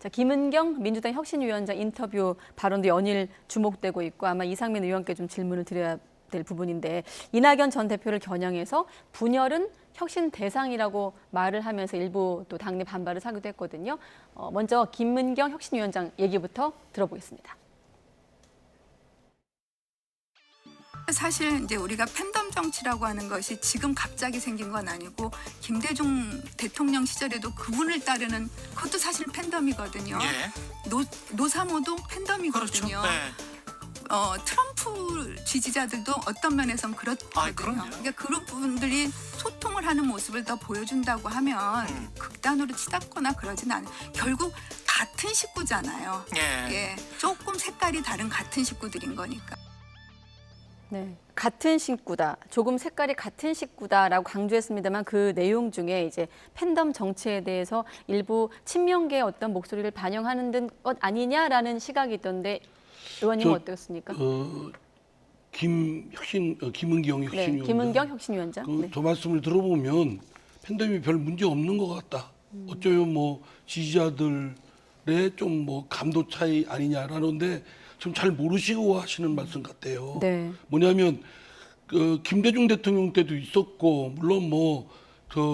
자, 김은경 민주당 혁신위원장 인터뷰 발언도 연일 주목되고 있고 아마 이상민 의원께 좀 질문을 드려야 될 부분인데 이낙연 전 대표를 겨냥해서 분열은 혁신 대상이라고 말을 하면서 일부 또 당내 반발을 사기도 했거든요. 먼저 김은경 혁신위원장 얘기부터 들어보겠습니다. 사실 이제 우리가 팬덤 정치라고 하는 것이 지금 갑자기 생긴 건 아니고 김대중 대통령 시절에도 그분을 따르는 그것도 사실 팬덤이거든요. 예. 노사모도 팬덤이거든요. 그렇죠. 네. 트럼프 지지자들도 어떤 면에서는 그렇거든요. 그럼요. 그러니까 그런 부분들이 소통을 하는 모습을 더 보여준다고 하면 극단으로 치닫거나 그러진 않아요. 결국 같은 식구잖아요. 예. 조금 색깔이 다른 같은 식구들인 거니까. 네, 같은 식구다, 조금 색깔이 같은 식구다라고 강조했습니다만 그 내용 중에 이제 팬덤 정치에 대해서 일부 친명계의 어떤 목소리를 반영하는 것 아니냐라는 시각이 있던데 의원님은 어떻습니까? 김은경 혁신위원장. 네, 김은경 혁신위원장. 저 말씀을 들어보면 팬덤이 별 문제 없는 것 같다. 어쩌면 뭐 지지자들의 좀 뭐 감도 차이 아니냐라는데 좀 잘 모르시고 하시는 말씀 같아요. 네. 뭐냐면 김대중 대통령 때도 있었고 물론 뭐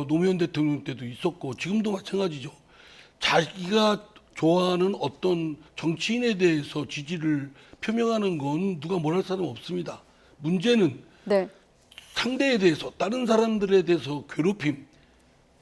노무현 대통령 때도 있었고 지금도 마찬가지죠. 자기가 좋아하는 어떤 정치인에 대해서 지지를 표명하는 건 누가 뭘 할 사람 없습니다. 문제는 네. 상대에 대해서 다른 사람들에 대해서 괴롭힘,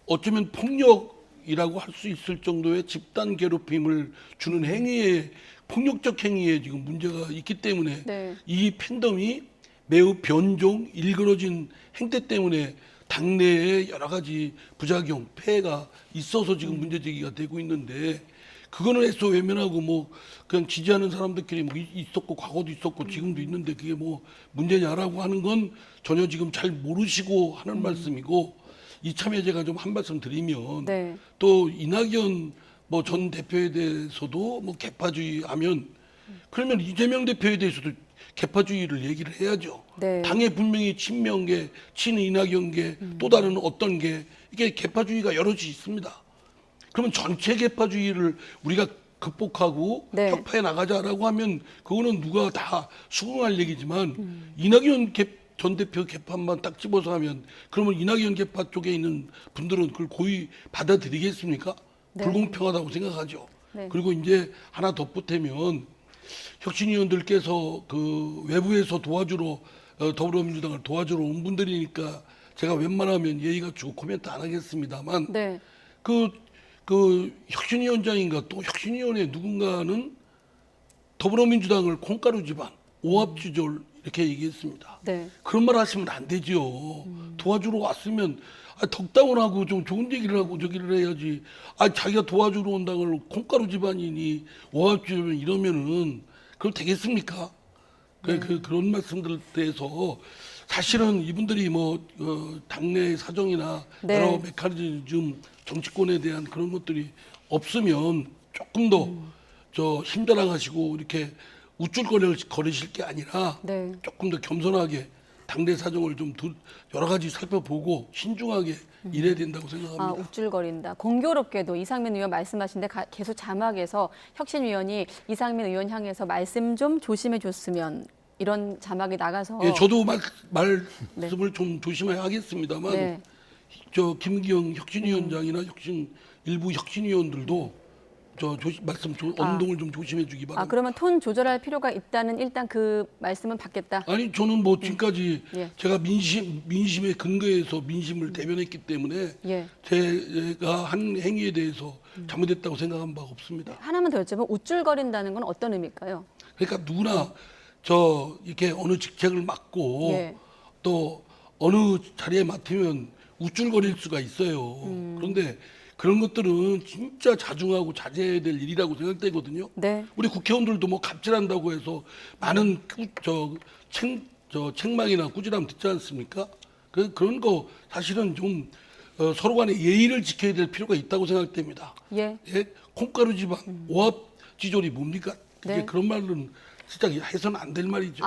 어쩌면 폭력이라고 할 수 있을 정도의 집단 괴롭힘을 주는 행위에 폭력적 행위에 지금 문제가 있기 때문에 네. 이 팬덤이 매우 변종, 일그러진 행태 때문에 당내에 여러 가지 부작용, 폐해가 있어서 지금 문제 제기가 되고 있는데 그거는 애써 외면하고 뭐 그냥 지지하는 사람들끼리 뭐 있었고 과거도 있었고 지금도 있는데 그게 뭐 문제냐라고 하는 건 전혀 지금 잘 모르시고 하는 말씀이고 이참에 제가 좀 한 말씀 드리면 네. 또 이낙연 뭐 전 대표에 대해서도 뭐 개파주의 하면 그러면 이재명 대표에 대해서도 개파주의를 얘기를 해야죠. 네. 당에 분명히 친명계, 친이낙연계, 또 다른 어떤 게 이게 개파주의가 여럿이 있습니다. 그러면 전체 개파주의를 우리가 극복하고 네. 혁파해 나가자라고 하면 그거는 누가 다 수긍할 얘기지만 이낙연 전 대표 개파만 딱 집어서 하면 그러면 이낙연 개파 쪽에 있는 분들은 그걸 고의 받아들이겠습니까? 네. 불공평하다고 생각하죠. 네. 그리고 이제 하나 덧보태면 혁신위원들께서 그 외부에서 도와주러 더불어민주당을 도와주러 온 분들이니까 제가 웬만하면 예의 갖추고 코멘트 안 하겠습니다만 네. 그 혁신위원장인가 또 혁신위원회 누군가는 더불어민주당을 콩가루 집안, 오합지졸 이렇게 얘기했습니다. 네. 그런 말 하시면 안 되죠. 도와주러 왔으면 덕담을 하고 좀 좋은 얘기를 하고 저기를 해야지. 자기가 도와주러 온다는 걸 콩가루 집안이니 오합지졸 이러면은 그럼 되겠습니까? 그런 말씀들에 대해서 사실은 이분들이 뭐 당내 사정이나 네. 여러 메커니즘 정치권에 대한 그런 것들이 없으면 조금 더 힘자랑하시고 이렇게 우쭐거리실 게 아니라 네. 조금 더 겸손하게 당내 사정을 좀 여러 가지 살펴보고 신중하게 일해야 된다고 생각합니다. 우쭐거린다. 공교롭게도 이상민 의원 말씀하신데 계속 자막에서 혁신위원이 이상민 의원 향해서 말씀 좀 조심해 줬으면 이런 자막이 나가서 예, 저도 말씀을 좀 조심해야 하겠습니다만 네. 김기영 혁신위원장이나 일부 혁신위원들도 언동을 좀 조심해 주기 바랍니다. 그러면 톤 조절할 필요가 있다는 일단 그 말씀은 받겠다. 아니 저는 뭐 지금까지 예. 제가 민심에 근거해서 민심을 대변했기 때문에 예. 제가 한 행위에 대해서 잘못했다고 생각한 바가 없습니다. 하나만 더 여쭤보면 우쭐거린다는 건 어떤 의미일까요? 그러니까 누구나 이렇게 어느 직책을 맡고 예. 또 어느 자리에 맡으면 우쭐거릴 수가 있어요. 그런데 그런 것들은 진짜 자중하고 자제해야 될 일이라고 생각되거든요. 네. 우리 국회의원들도 뭐 갑질한다고 해서 많은 책망이나 꾸지람 듣지 않습니까? 그런 거 사실은 좀 서로 간에 예의를 지켜야 될 필요가 있다고 생각됩니다. 예. 콩가루 집안, 오합지졸이 뭡니까? 네. 그런 말은 진짜 해서는 안 될 말이죠.